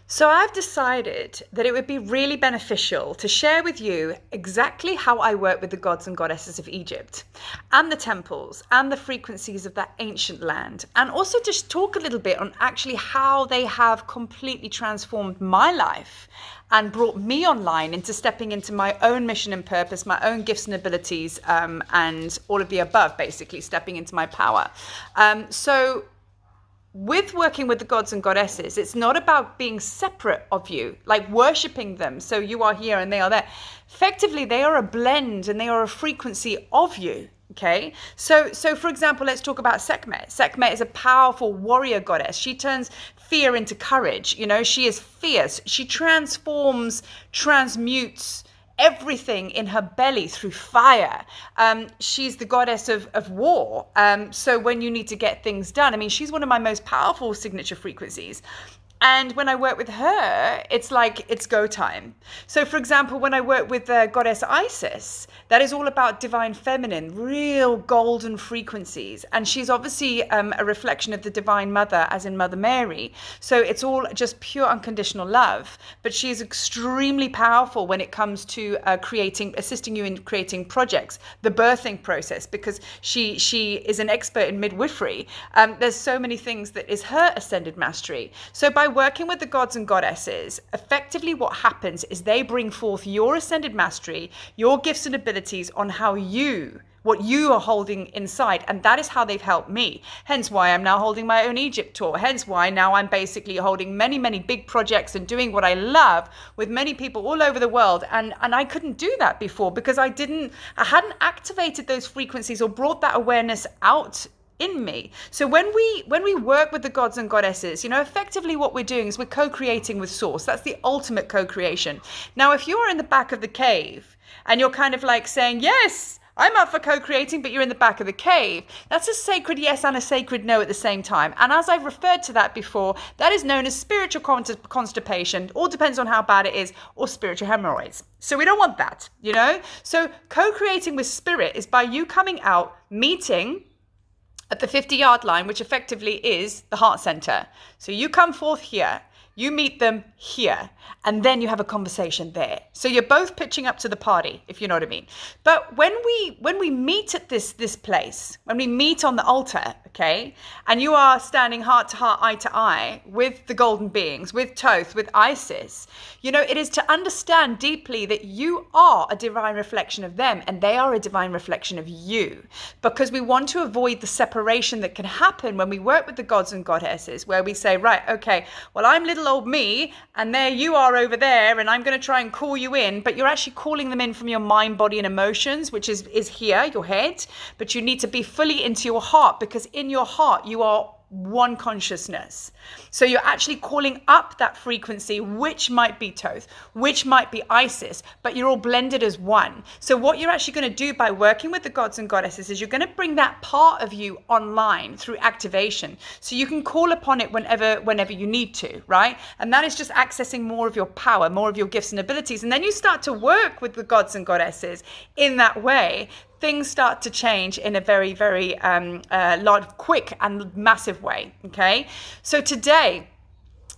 So I've decided that it would be really beneficial to share with you exactly how I work with the gods and goddesses of Egypt and the temples and the frequencies of that ancient land, and also just talk a little bit on actually how they have completely transformed my life and brought me online into stepping into my own mission and purpose, my own gifts and abilities, and all of the above, basically stepping into my power. So with working with the gods and goddesses, it's not about being separate of you, like worshipping them. So you are here and they are there. Effectively, they are a blend and they are a frequency of you. Okay, so for example, let's talk about Sekhmet. Sekhmet is a powerful warrior goddess. She turns fear into courage. You know, she is fierce. She transforms, transmutes everything in her belly through fire. She's the goddess of war. So when you need to get things done, I mean, she's one of my most powerful signature frequencies. And when I work with her, it's like it's go time. So, for example, when I work with the goddess Isis, that is all about divine feminine, real golden frequencies. And she's obviously a reflection of the divine mother, as in Mother Mary. So it's all just pure unconditional love. But she's extremely powerful when it comes to assisting you in creating projects, the birthing process, because she is an expert in midwifery. There's so many things that is her ascended mastery. So by working with the gods and goddesses, effectively what happens is they bring forth your ascended mastery, your gifts and abilities on what you are holding inside. And that is how they've helped me. Hence why I'm now holding my own Egypt tour. Hence why now I'm basically holding many, many big projects and doing what I love with many people all over the world. And I couldn't do that before because I hadn't activated those frequencies or brought that awareness out in me. So when we work with the gods and goddesses, you know, effectively what we're doing is we're co-creating with source. That's the ultimate co-creation. Now, if you're in the back of the cave and you're kind of like saying, yes, I'm up for co-creating, but you're in the back of the cave, that's a sacred yes and a sacred no at the same time. And as I've referred to that before, that is known as spiritual constipation. All depends on how bad it is, or spiritual hemorrhoids. So we don't want that, you know? So co-creating with spirit is by you coming out, meeting at the 50-yard line, which effectively is the heart center. So you come forth here, you meet them here, and then you have a conversation there. So you're both pitching up to the party, if you know what I mean. But when we meet at this place, when we meet on the altar, okay, and you are standing heart to heart, eye to eye with the golden beings, with Thoth, with Isis, you know, it is to understand deeply that you are a divine reflection of them and they are a divine reflection of you. Because we want to avoid the separation that can happen when we work with the gods and goddesses, where we say, right, okay, well, I'm little old me and there you are over there and I'm going to try and call you in, but you're actually calling them in from your mind, body and emotions, which is here, your head. But you need to be fully into your heart, because in your heart you are one consciousness. So you're actually calling up that frequency, which might be Thoth, which might be Isis, but you're all blended as one. So what you're actually going to do by working with the gods and goddesses is you're going to bring that part of you online through activation. So you can call upon it whenever you need to, right? And that is just accessing more of your power, more of your gifts and abilities. And then you start to work with the gods and goddesses in that way. Things start to change in a very, very quick and massive way, okay? So today,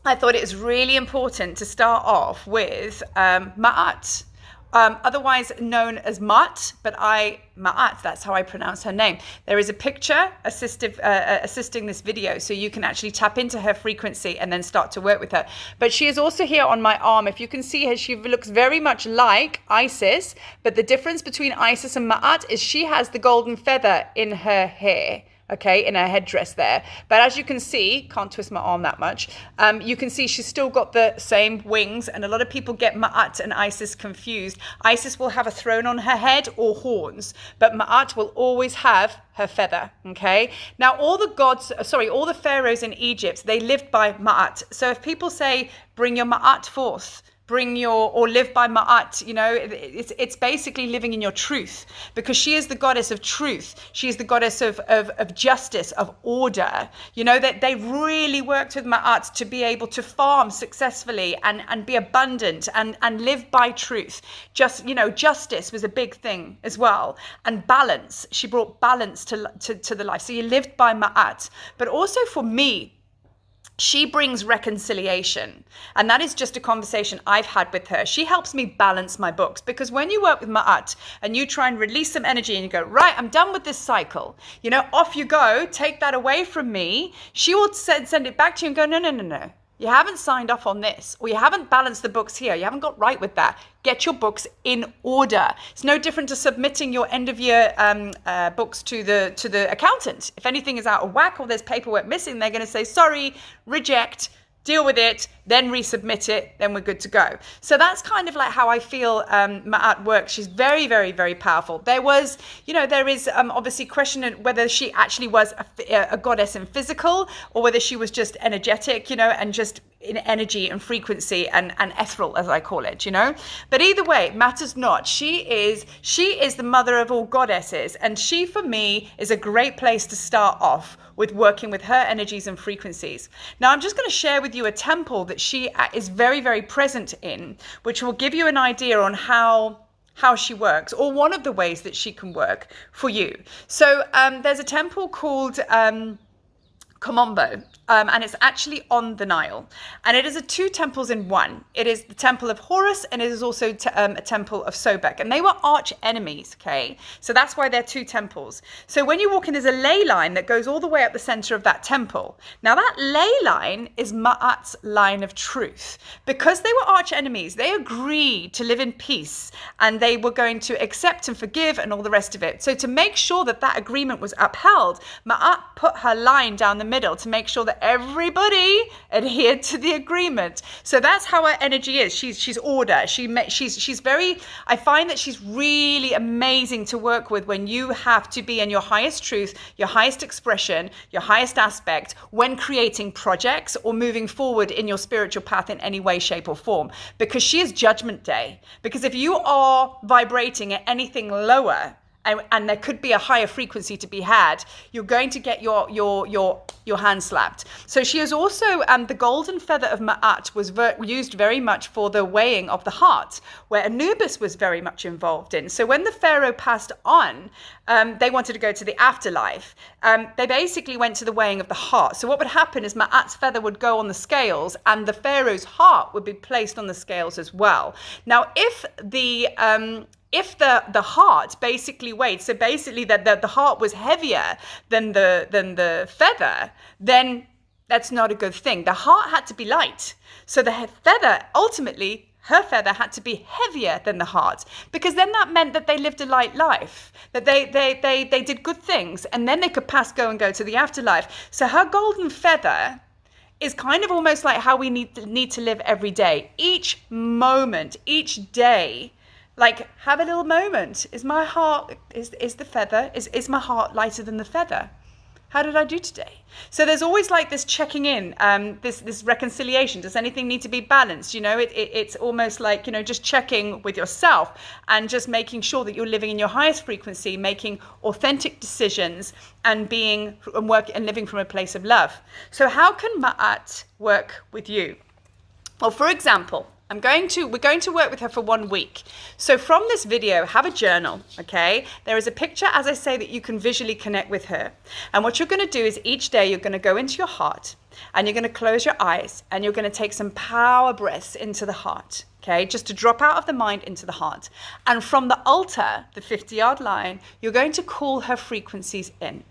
I thought it was really important to start off with Ma'at, otherwise known as Ma'at, but Ma'at, that's how I pronounce her name. There is a picture assisting this video, so you can actually tap into her frequency and then start to work with her. But she is also here on my arm. If you can see her, she looks very much like Isis, but the difference between Isis and Ma'at is she has the golden feather in her hair. Okay, in her headdress there. But as you can see, can't twist my arm that much, you can see she's still got the same wings, and a lot of people get Ma'at and Isis confused. Isis will have a throne on her head or horns, but Ma'at will always have her feather, okay? Now, all the pharaohs in Egypt, they lived by Ma'at. So if people say, bring your Ma'at forth, or live by Ma'at, you know, it's basically living in your truth, because she is the goddess of truth. She is the goddess of justice, of order. You know, that they really worked with Ma'at to be able to farm successfully and be abundant and live by truth. Just, you know, justice was a big thing as well. And balance. She brought balance to the life. So you lived by Ma'at. But also for me, she brings reconciliation. And that is just a conversation I've had with her. She helps me balance my books, because when you work with Ma'at and you try and release some energy and you go, right, I'm done with this cycle, off you go, take that away from me. She will send it back to you and go, no. You haven't signed off on this, or you haven't balanced the books here. You haven't got right with that. Get your books in order. It's no different to submitting your end of year books to the accountant. If anything is out of whack or there's paperwork missing, they're going to say, sorry, reject, deal with it, then resubmit it, then we're good to go. So that's kind of like how I feel Ma'at works. She's very, very, very powerful. There is obviously question whether she actually was a goddess in physical, or whether she was just energetic, and just in energy and frequency and ethereal, as I call it, But either way, it matters not. She is the mother of all goddesses. And she, for me, is a great place to start off with working with her energies and frequencies. Now, I'm just going to share with you a temple that she is very, very present in, which will give you an idea on how she works, or one of the ways that she can work for you. So there's a temple called Komombo, and it's actually on the Nile, and it is two temples in one. It is the temple of Horus, and it is also a temple of Sobek, and they were arch enemies. Okay, so that's why they're two temples. So when you walk in, there's a ley line that goes all the way up the center of that temple. Now that ley line is Ma'at's line of truth. Because they were arch enemies, they agreed to live in peace, and they were going to accept and forgive and all the rest of it. So to make sure that that agreement was upheld, Ma'at put her line down the middle to make sure that everybody adhered to the agreement. So that's how her energy is. She's order. She's very, I find that she's really amazing to work with when you have to be in your highest truth, your highest expression, your highest aspect when creating projects or moving forward in your spiritual path in any way, shape or form. Because she is judgment day. Because if you are vibrating at anything lower, and there could be a higher frequency to be had, you're going to get your hand slapped. So she is also, the golden feather of Ma'at was used very much for the weighing of the heart, where Anubis was very much involved in. So when the pharaoh passed on, they wanted to go to the afterlife. They basically went to the weighing of the heart. So what would happen is Ma'at's feather would go on the scales, and the pharaoh's heart would be placed on the scales as well. Now, if the heart basically weighed, so basically that the heart was heavier than the feather, then that's not a good thing. The heart had to be light. So the feather, ultimately, her feather had to be heavier than the heart, because then that meant that they lived a light life, that they did good things, and then they could go to the afterlife. So her golden feather is kind of almost like how we need to live every day. Each moment, each day, like, have a little moment. Is my heart, is the feather, is my heart lighter than the feather? How did I do today? So there's always like this checking in, this reconciliation. Does anything need to be balanced? It's almost like, just checking with yourself and just making sure that you're living in your highest frequency, making authentic decisions and living from a place of love. So how can Ma'at work with you? Well, for example, we're going to work with her for 1 week. So from this video, have a journal, okay? There is a picture, as I say, that you can visually connect with her. And what you're going to do is each day you're going to go into your heart and you're going to close your eyes and you're going to take some power breaths into the heart, okay? Just to drop out of the mind into the heart. And from the altar, the 50-yard line, you're going to call her frequencies in.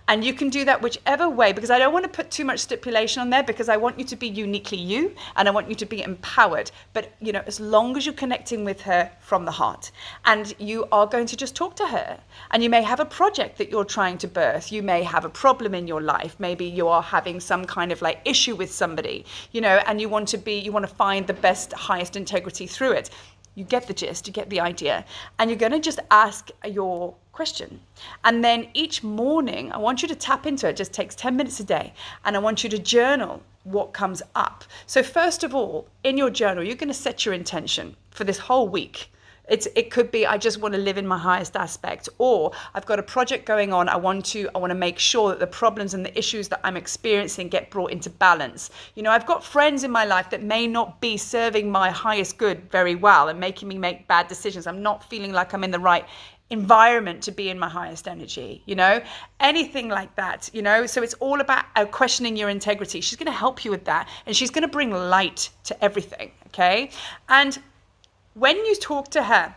And you can do that whichever way, because I don't want to put too much stipulation on there, because I want you to be uniquely you and I want you to be empowered. But, as long as you're connecting with her from the heart, and you are going to just talk to her, and you may have a project that you're trying to birth. You may have a problem in your life. Maybe you are having some kind of like issue with somebody, and you want to find the best, highest integrity through it. You get the gist, you get the idea. And you're going to just ask your question. And then each morning, I want you to tap into it. It just takes 10 minutes a day. And I want you to journal what comes up. So first of all, in your journal, you're going to set your intention for this whole week. It could be, I just want to live in my highest aspect, or I've got a project going on. I want to make sure that the problems and the issues that I'm experiencing get brought into balance. I've got friends in my life that may not be serving my highest good very well and making me make bad decisions. I'm not feeling like I'm in the right environment to be in my highest energy, anything like that, so it's all about questioning your integrity. She's going to help you with that, and she's going to bring light to everything. Okay. And when you talk to her,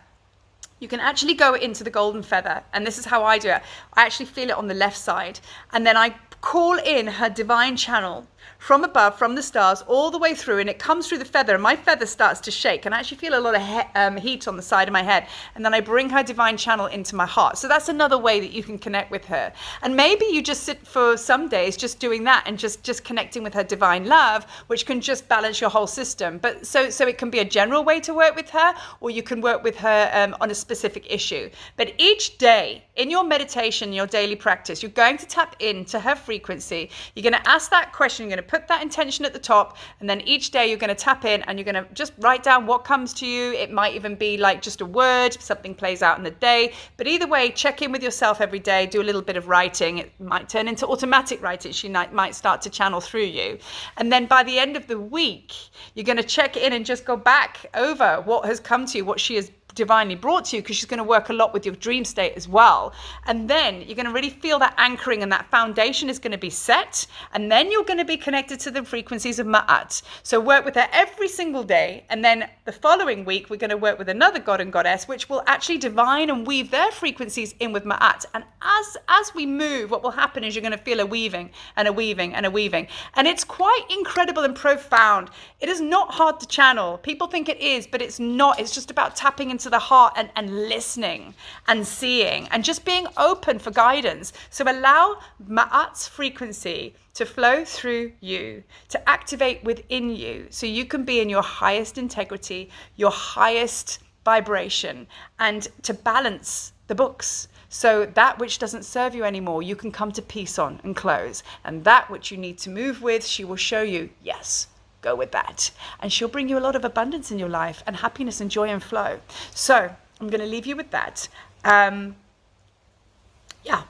you can actually go into the golden feather, and this is how I do it. I actually feel it on the left side, and then I call in her divine channel from above, from the stars, all the way through, and it comes through the feather, and my feather starts to shake, and I actually feel a lot of heat on the side of my head, and then I bring her divine channel into my heart. So that's another way that you can connect with her. And maybe you just sit for some days just doing that and just connecting with her divine love, which can just balance your whole system. But so it can be a general way to work with her, or you can work with her on a specific issue. But each day in your meditation, your daily practice, you're going to tap into her frequency. You're going to ask that question. You're going to put that intention at the top, and then each day you're going to tap in and you're going to just write down what comes to you. It might even be like just a word, something plays out in the day, but either way, check in with yourself every day, do a little bit of writing. It might turn into automatic writing. She might start to channel through you, and then by the end of the week you're going to check in and just go back over what has come to you, what she has divinely brought to you, because she's going to work a lot with your dream state as well. And then you're going to really feel that anchoring, and that foundation is going to be set, and then you're going to be connected to the frequencies of Ma'at. So work with her every single day, and then the following week we're going to work with another god and goddess, which will actually divine and weave their frequencies in with Ma'at. And as we move, what will happen is you're going to feel a weaving and a weaving and a weaving, and it's quite incredible and profound. It is not hard to channel. People think it is, but it's not. It's just about tapping into the heart and listening and seeing and just being open for guidance. So allow Ma'at's frequency to flow through you, to activate within you, so you can be in your highest integrity, your highest vibration, and to balance the books. So that which doesn't serve you anymore, you can come to peace on and close. And that which you need to move with, she will show you, yes, go with that. And she'll bring you a lot of abundance in your life, and happiness and joy and flow. So I'm going to leave you with that. Yeah.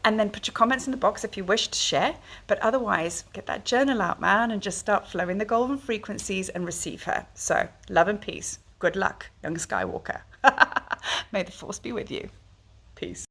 And then put your comments in the box if you wish to share. But otherwise, get that journal out, man, and just start flowing the golden frequencies and receive her. So love and peace. Good luck, young Skywalker. May the force be with you. Peace.